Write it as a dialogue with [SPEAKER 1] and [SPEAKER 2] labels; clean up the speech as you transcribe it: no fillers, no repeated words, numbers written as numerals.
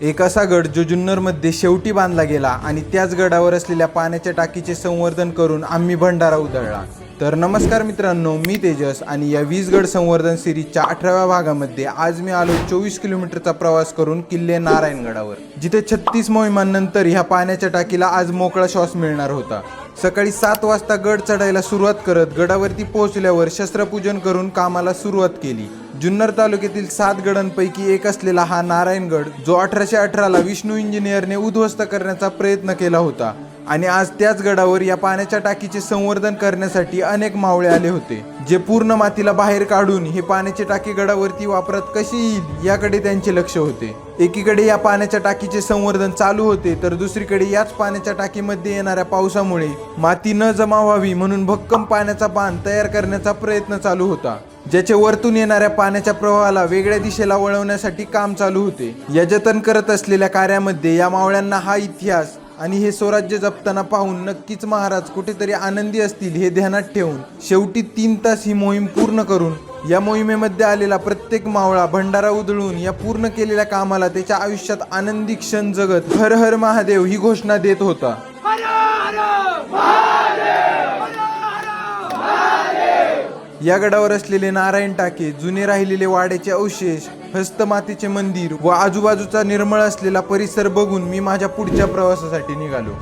[SPEAKER 1] एक असा गड जो जुन्नरमध्ये शेवटी बांधला गेला आणि त्याच गडावर असलेल्या पाण्याच्या टाकीचे संवर्धन करून आम्ही भंडारा उधळला। तर नमस्कार मित्रांनो, मी तेजस आणि या 20 गड संवर्धन सिरीजच्या 18व्या भागामध्ये आज मी आलो 24 किलोमीटरचा प्रवास करून किल्ले नारायणगडावर, जिथे 36 मोहिमांनंतर ह्या पाण्याच्या टाकीला आज मोकळा श्वास मिळणार होता। सकाळी 7 वाजता गड चढायला सुरुवात करत गडावरती पोहोचल्यावर शस्त्रपूजन करून कामाला सुरुवात केली। जुन्नर तालुक्यातील 7 गडांपैकी एक असलेला हा नारायणगड, जो 1818ला विष्णू इंजिनियरने उद्ध्वस्त करण्याचा प्रयत्न केला होता आणि आज त्याच गडावर या पाण्याच्या टाकीचे संवर्धन करण्यासाठी अनेक मावळे आले होते, जे पूर्ण मातीला बाहेर काढून हे पाण्याची टाकी गडावरती वापरात कशी येईल याकडे त्यांचे लक्ष होते। एकीकडे या पाण्याच्या टाकीचे संवर्धन चालू होते, तर दुसरीकडे याच पाण्याच्या टाकीमध्ये येणाऱ्या पावसामुळे माती न जमा व्हावी म्हणून भक्कम पाण्याचा बांध तयार करण्याचा प्रयत्न चालू होता, ज्याचे वरतून येणाऱ्या पाण्याच्या प्रवाहाला वेगळ्या दिशेला वळवण्यासाठी काम चालू होते। या जतन करत असलेल्या कार्यामध्ये या मावळ्यांना हा इतिहास आणि हे स्वराज्य जपताना पाहून नक्कीच महाराज कुठेतरी आनंदी असतील हे ध्यानात ठेवून शेवटी 3 तास ही मोहीम पूर्ण करून या मोहिमेमध्ये आलेला प्रत्येक मावळा भंडारा उधळून या पूर्ण केलेल्या कामाला त्याच्या आयुष्यात आनंदी क्षण जगत हर हर महादेव ही घोषणा देत होता। या गडावर असलेले नारायण टाके, जुने राहिलेले वाड्याचे अवशेष, हस्तमातीचे मंदिर व आजूबाजूचा निर्मळ असलेला परिसर बघून मी माझ्या पुढच्या प्रवासासाठी निघालो।